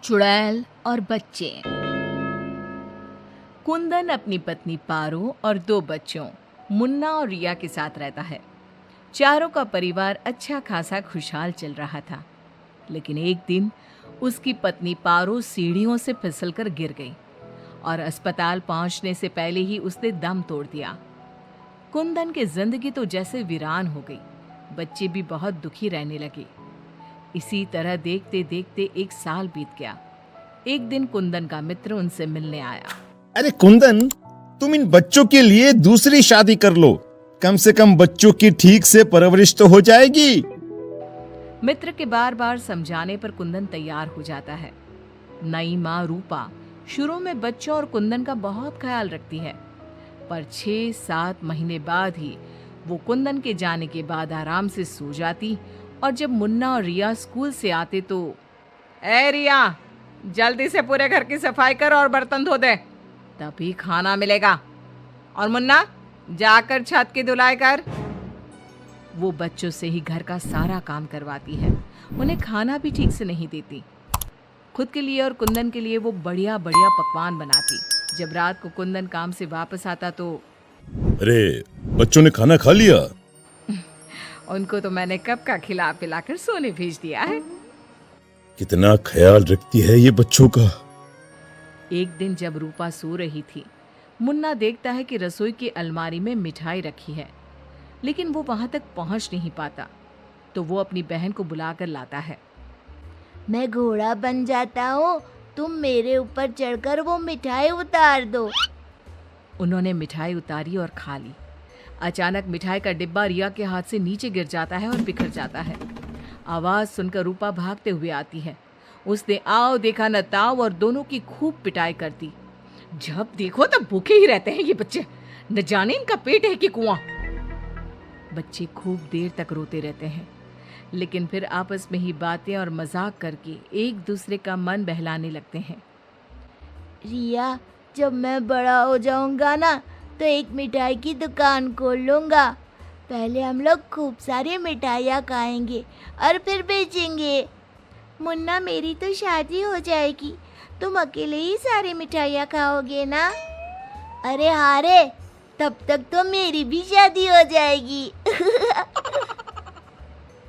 चुड़ैल और बच्चे। कुंदन अपनी पत्नी पारो और 2 बच्चों मुन्ना और रिया के साथ रहता है। चारों का परिवार अच्छा खासा खुशहाल चल रहा था, लेकिन एक दिन उसकी पत्नी पारो सीढ़ियों से फिसलकर गिर गई और अस्पताल पहुंचने से पहले ही उसने दम तोड़ दिया। कुंदन की जिंदगी तो जैसे वीरान हो गई। बच्चे भी बहुत दुखी रहने लगे। इसी तरह देखते देखते 1 साल बीत गया। एक दिन कुंदन का मित्र उनसे मिलने आया। अरे कुंदन, तुम इन बच्चों के लिए दूसरी शादी कर लो। कम से कम बच्चों की ठीक से परवरिश तो हो जाएगी। मित्र के बार बार समझाने पर कुंदन तैयार हो जाता है। नई माँ रूपा शुरू में बच्चों और कुंदन का बहुत ख्याल रखती है, पर 6-7 महीने बाद ही वो कुंदन के जाने के बाद आराम से सो जाती। और जब मुन्ना और रिया स्कूल से आते तो, ए रिया, जल्दी से पूरे घर की सफाई कर और बर्तन धो दे, तभी खाना मिलेगा। और मुन्ना, जाकर छत की धुलाई कर। वो बच्चों से ही घर का सारा काम करवाती है। उन्हें खाना भी ठीक से नहीं देती। खुद के लिए और कुंदन के लिए वो बढ़िया बढ़िया पकवान बनाती। जब रात को कुंदन काम से वापस आता तो, अरे बच्चों ने खाना खा लिया? उनको तो मैंने कब का खिला पिलाकर सोने भेज दिया है। कितना ख्याल रखती है ये बच्चों का। एक दिन जब रूपा सो रही थी, मुन्ना देखता है कि रसोई की अलमारी में मिठाई रखी है, लेकिन वो वहां तक पहुंच नहीं पाता। तो वो अपनी बहन को बुलाकर लाता है। मैं घोड़ा बन जाता हूँ, तुम मेरे ऊपर चढ़कर वो मिठाई उतार दो। उन्होंने मिठाई उतारी और खा ली। अचानक मिठाई का डिब्बा रिया के हाथ से नीचे गिर जाता है और बिखर जाता है। आवाज सुनकर रूपा भागते हुए आती है। उसने आओ देखा न ताव और दोनों की खूब पिटाई कर दी। जब देखो तब भूखे ही रहते हैं ये बच्चे, न जाने इनका पेट है कि कुआं। बच्चे खूब देर तक रोते रहते हैं, लेकिन फिर आपस में ही बातें और मजाक करके एक दूसरे का मन बहलाने लगते हैं। रिया, जब मैं बड़ा हो जाऊंगा ना तो एक मिठाई की दुकान खोल लूंगा। पहले हम लोग खूब सारी मिठाइयाँ खाएंगे और फिर बेचेंगे। मुन्ना, मेरी तो शादी हो जाएगी, तुम अकेले ही सारी मिठाइयाँ खाओगे ना? अरे हाँ रे, तब तक तो मेरी भी शादी हो जाएगी।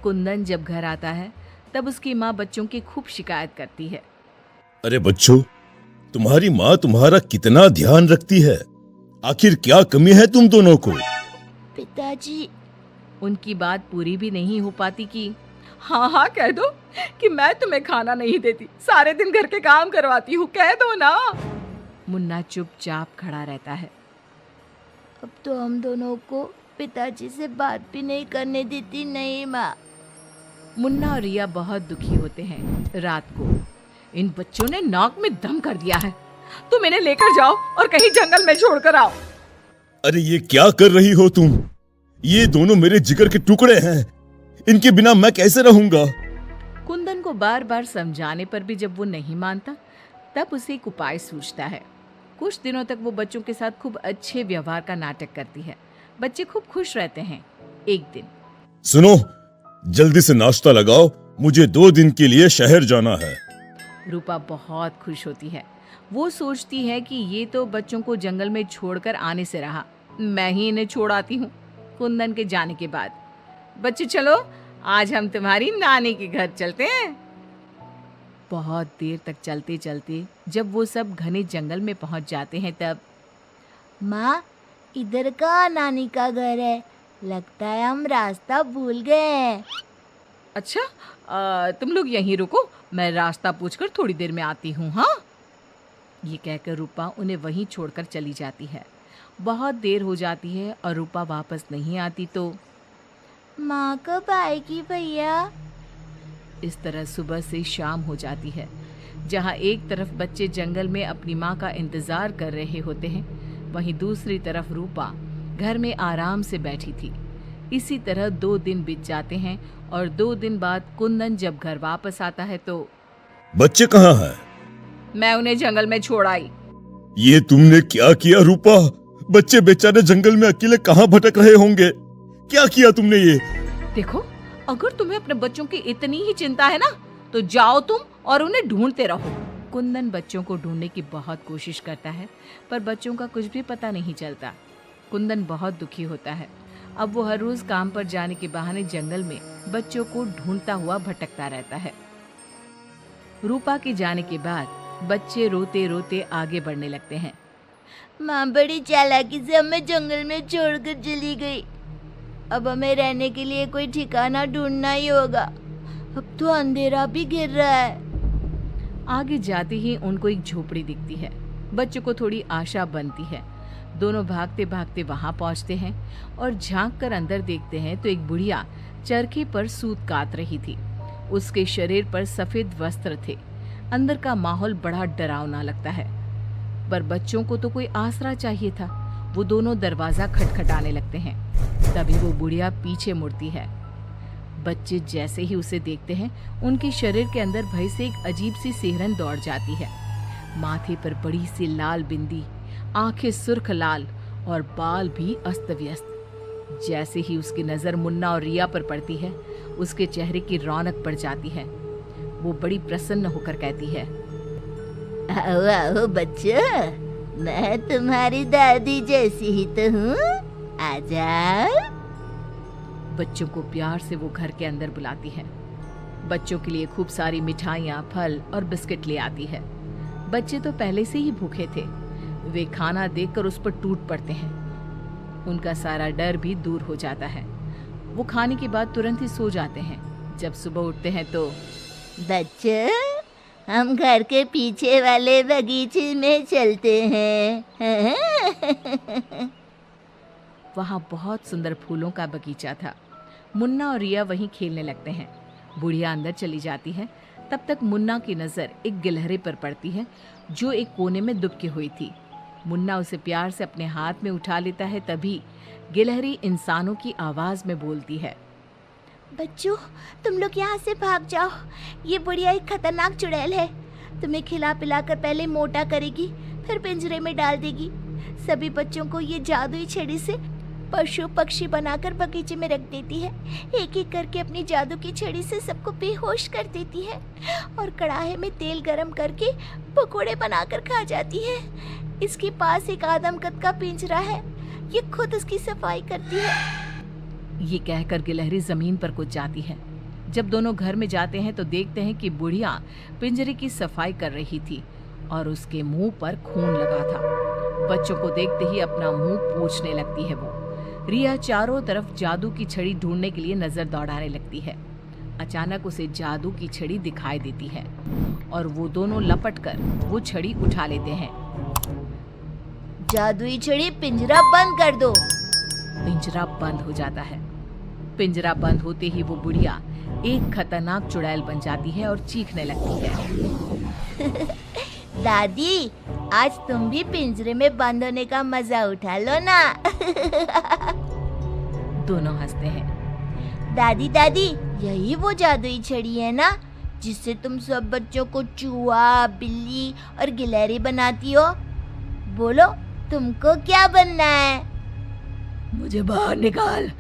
कुंदन जब घर आता है तब उसकी माँ बच्चों की खूब शिकायत करती है। अरे बच्चों, तुम्हारी माँ तुम्हारा कितना ध्यान रखती है। आखिर क्या कमी है तुम दोनों को? पिताजी, उनकी बात पूरी भी नहीं हो पाती कि हाँ हाँ कह दो कि मैं तुम्हें खाना नहीं देती, सारे दिन घर के काम करवाती हूँ, कह दो ना। मुन्ना चुपचाप खड़ा रहता है। अब तो हम दोनों को पिताजी से बात भी नहीं करने देती। नहीं माँ। मुन्ना और रिया बहुत दुखी होते हैं। रात को इन बच्चों ने नाक में दम कर दिया है, तुम इन्हें लेकर जाओ और कहीं जंगल में छोड़कर आओ। अरे ये क्या कर रही हो तुम? ये दोनों मेरे जिगर के टुकड़े हैं, इनके बिना मैं कैसे रहूंगा? कुंदन को बार बार समझाने पर भी जब वो नहीं मानता, तब उसे एक उपाय सूझता है। कुछ दिनों तक वो बच्चों के साथ खूब अच्छे व्यवहार का नाटक करती है। बच्चे खूब खुश रहते हैं। एक दिन, सुनो, जल्दी से नाश्ता लगाओ, मुझे 2 दिन के लिए शहर जाना है। रूपा बहुत खुश होती है। वो सोचती है कि ये तो बच्चों को जंगल में छोड़कर आने से रहा, मैं ही इन्हें छोड़ आती हूँ। कुंदन के जाने के बाद, बच्चे चलो आज हम तुम्हारी नानी के घर चलते हैं। बहुत देर तक चलते चलते जब वो सब घने जंगल में पहुंच जाते हैं तब, माँ, इधर का नानी का घर है, लगता है हम रास्ता भूल गए हैं। अच्छा, तुम लोग यहीं रुको, मैं रास्ता पूछकर थोड़ी देर में आती हूँ। हाँ, ये कहकर रूपा उन्हें वहीं छोड़कर चली जाती है। बहुत देर हो जाती है और रूपा वापस नहीं आती तो, माँ कब आएगी भैया? इस तरह सुबह से शाम हो जाती है। जहाँ एक तरफ बच्चे जंगल में अपनी माँ का इंतजार कर रहे होते हैं, वहीं दूसरी तरफ रूपा घर में आराम से बैठी थी। इसी तरह 2 दिन बीत जाते हैं और 2 दिन बाद कुंदन जब घर वापस आता है तो, बच्चे कहाँ हैं? मैं उन्हें जंगल में छोड़ आई। ये तुमने क्या किया रूपा? बच्चे बेचारे जंगल में अकेले कहाँ भटक रहे होंगे? क्या किया तुमने ये? देखो, अगर तुम्हें अपने बच्चों की इतनी ही चिंता है ना, तो जाओ तुम और उन्हें ढूंढते रहो। कुंदन बच्चों को ढूंढने की बहुत कोशिश करता है, पर बच्चों का कुछ भी पता नहीं चलता। कुंदन बहुत दुखी होता है। अब वो हर रोज काम पर जाने के बहाने जंगल में बच्चों को ढूंढता हुआ भटकता रहता है। रूपा के जाने के बाद बच्चे रोते रोते आगे बढ़ने लगते हैं। माँ बड़ी चालाकी से हमें जंगल में छोड़कर चली गई। अब हमें रहने के लिए कोई ठिकाना ढूंढना ही होगा। अब तो अंधेरा भी गिर रहा है। आगे जाते ही उनको एक झोपड़ी दिखती है। बच्चों को थोड़ी आशा बनती है। दोनों भागते भागते वहां पहुंचते हैं और झांक कर अंदर देखते हैं तो एक बुढ़िया चरखी पर सूत काट रही थी। उसके शरीर पर सफेद वस्त्र थे। अंदर का माहौल बड़ा डरावना लगता है, पर बच्चों को तो कोई आसरा चाहिए था। वो दोनों दरवाजा खटखटाने लगते हैं। तभी वो बुढ़िया पीछे मुड़ती है। बच्चे जैसे ही उसे देखते हैं, उनके शरीर के अंदर भय से एक अजीब सी सिहरन दौड़ जाती है। माथे पर बड़ी सी लाल बिंदी, आंखें सुर्ख लाल और बाल भी अस्त व्यस्त। जैसे ही उसकी नजर मुन्ना और रिया पर पड़ती है, उसके चेहरे की रौनक बढ़ जाती है। वो बड़ी प्रसन्न होकर कहती है, आओ आओ बच्चों, मैं तुम्हारी दादी जैसी ही तो हूँ, आ जाओ। बच्चों को प्यार से वो घर के अंदर बुलाती है। बच्चों के लिए खूब सारी मिठाइयाँ, फल और बिस्किट ले आती है। बच्चे तो पहले से ही भूखे थे। वे खाना देखकर उस पर टूट पड़ते हैं। उनका सारा डर भी दूर हो जाता है। वो खाने के बाद तुरंत ही सो जाते हैं। जब सुबह उठते हैं तो बच्चों, हम घर के पीछे वाले बगीचे में चलते हैं। वहाँ बहुत सुंदर फूलों का बगीचा था। मुन्ना और रिया वहीं खेलने लगते हैं। बुढ़िया अंदर चली जाती है। तब तक मुन्ना की नजर एक गिलहरी पर पड़ती है, जो एक कोने में दुबकी हुई थी। मुन्ना उसे प्यार से अपने हाथ में उठा लेता है। तभी गिलहरी इंसानों की आवाज में बोलती है, बच्चों, तुम लोग यहाँ से भाग जाओ। ये बुढ़िया एक खतरनाक चुड़ैल है। तुम्हें खिला पिला कर पहले मोटा करेगी, फिर पिंजरे में डाल देगी। सभी बच्चों को ये जादुई छड़ी से पशु पक्षी बनाकर बगीचे में रख देती है। एक एक करके अपनी जादू की छड़ी से सबको बेहोश कर देती है और कढ़ाई में तेल गरम करके पकोड़े बनाकर खा जाती है। इसके पास एक आदमकद का पिंजरा है। ये खुद उसकी सफाई करती है। ये कहकर गिलहरी जमीन पर कूद जाती है। जब दोनों घर में जाते हैं तो देखते हैं कि बुढ़िया पिंजरे की सफाई कर रही थी और उसके मुंह पर खून लगा था। बच्चों को देखते ही अपना मुंह पोंछने लगती है वो। रिया चारों तरफ जादू की छड़ी ढूंढने के लिए नजर दौड़ाने लगती है। अचानक उसे जादू की छड़ी दिखाई देती है और वो दोनों लपटकर वो छड़ी उठा लेते हैं। जादुई छड़ी, पिंजरा बंद कर दो। पिंजरा बंद हो जाता है। पिंजरा बंद होते ही वो बुढ़िया एक खतरनाक चुड़ैल बन जाती है और चीखने लगती है। दादी, आज तुम भी पिंजरे में बंद होने का मजा उठा लो ना। दोनों हंसते हैं। दादी दादी, यही वो जादुई छड़ी है ना, जिससे तुम सब बच्चों को चूहा, बिल्ली और गिलहरी बनाती हो। बोलो, तुमको क्या बनना है? मुझे बाहर निकाल,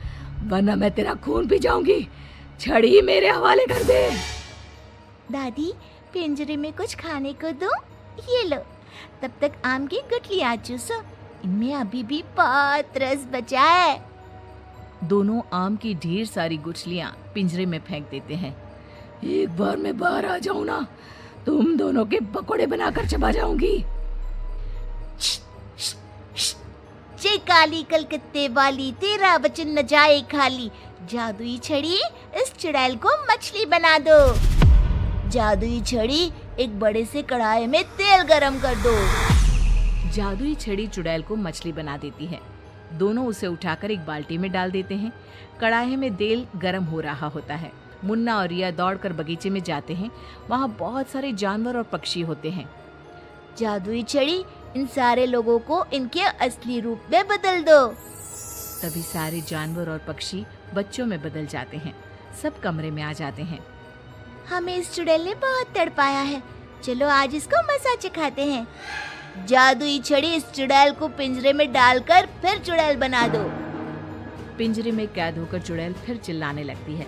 वरना मैं तेरा खून पी जाऊंगी। छड़ी मेरे हवाले कर दे। दादी, पिंजरे में कुछ खाने को दो। ये लो, तब तक आम की गुठलियां चूसो। इनमें अभी भी बहुत रस बचा है। दोनों आम की ढेर सारी गुठलियां पिंजरे में फेंक देते हैं। एक बार मैं बाहर आ जाऊं ना, तुम दोनों के पकोड़े बनाकर चबा जाऊंगी। जे काली कलकत्ते वाली, तेरा वचन न जाए खाली। जादुई छड़ी, इस चुड़ैल को मछली बना दो। जादुई छड़ी, एक बड़े से कढ़ाई में तेल गरम कर दो। जादुई छड़ी चुड़ैल को मछली बना देती है। दोनों उसे उठाकर एक बाल्टी में डाल देते हैं। कढ़ाई में तेल गरम हो रहा होता है। मुन्ना और रिया दौड़कर बगीचे में जाते हैं। वहाँ बहुत सारे जानवर और पक्षी होते हैं। जादुई छड़ी, इन सारे लोगों को इनके असली रूप में बदल दो। तभी सारे जानवर और पक्षी बच्चों में बदल जाते हैं। सब कमरे में आ जाते हैं। हमें इस चुड़ैल ने बहुत तड़पाया है, चलो आज इसको मजा चखाते हैं। जादुई छड़ी, इस चुड़ैल को पिंजरे में डालकर फिर चुड़ैल बना दो। पिंजरे में कैद होकर चुड़ैल फिर चिल्लाने लगती है,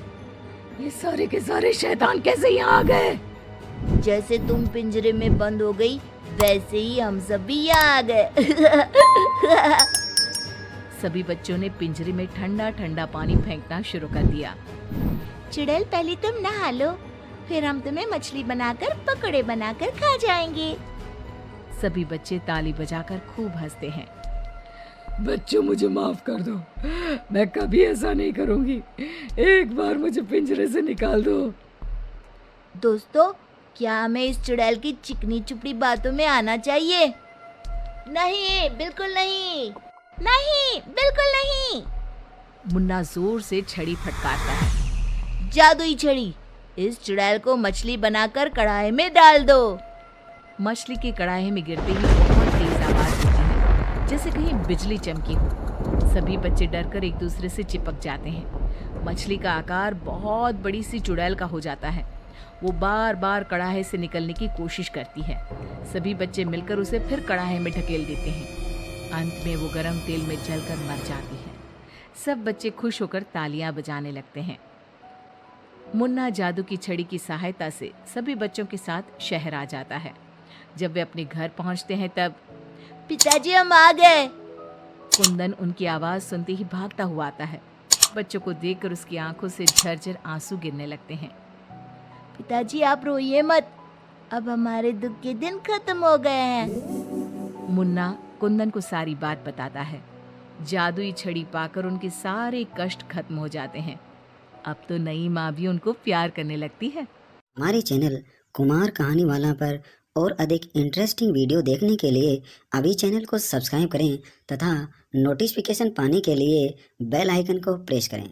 ये सारे के सारे शैतान कैसे यहाँ आ गए? जैसे तुम पिंजरे में बंद हो गई वैसे ही हम सब भी यहाँ आ गए। सभी बच्चों ने पिंजरे में ठंडा ठंडा पानी फेंकना शुरू कर दिया। चुड़ैल पहले तुम नहा लो, फिर हम तुम्हें मछली बनाकर पकौड़े बनाकर खा जाएंगे। सभी बच्चे ताली बजाकर खूब हंसते हैं। बच्चों मुझे माफ कर दो, मैं कभी ऐसा नहीं करूंगी। एक बार मुझे पिंजरे से निकाल दो। दोस्तों, क्या हमें इस चुड़ैल की चिकनी चुपड़ी बातों में आना चाहिए? नहीं, बिल्कुल नहीं, नहीं, बिल्कुल नहीं। मुन्ना जोर से छड़ी फटकारता है। जादुई छड़ी, इस चुड़ैल को मछली बनाकर कढ़ाई में डाल दो। मछली की कढ़ाई में गिरते ही बहुत तेज आवाज होती है, जैसे कहीं बिजली चमकी हो। सभी बच्चे डरकर एक दूसरे से चिपक जाते हैं। मछली का आकार बहुत बड़ी सी चुड़ैल का हो जाता है। वो बार बार कढ़ाई से निकलने की कोशिश करती है। सभी बच्चे मिलकर उसे फिर कढ़ाई में ढकेल देते हैं। अंत में वो गर्म तेल में जलकर मर जाती है। सब बच्चे खुश होकर तालियां बजाने लगते हैं। मुन्ना जादू की छड़ी की सहायता से सभी बच्चों के साथ शहर आ जाता है। जब वे अपने घर पहुंचते हैं तब पिताजी, हम आ गए। कुंदन उनकी आवाज सुनते ही भागता हुआ आता है। बच्चों को देखकर उसकी आंखों से झरझर आंसू गिरने लगते हैं। पिताजी, आप रोइए मत, अब हमारे दुख के दिन खत्म हो गए हैं। मुन्ना कुंदन को सारी बात बताता है। जादुई छड़ी पाकर उनके सारे कष्ट खत्म हो जाते हैं। अब तो नई माँ भी उनको प्यार करने लगती है। हमारे चैनल कुमार कहानी वाला पर और अधिक इंटरेस्टिंग वीडियो देखने के लिए अभी चैनल को सब्सक्राइब करें तथा नोटिफिकेशन पाने के लिए बेल आइकन को प्रेस करें।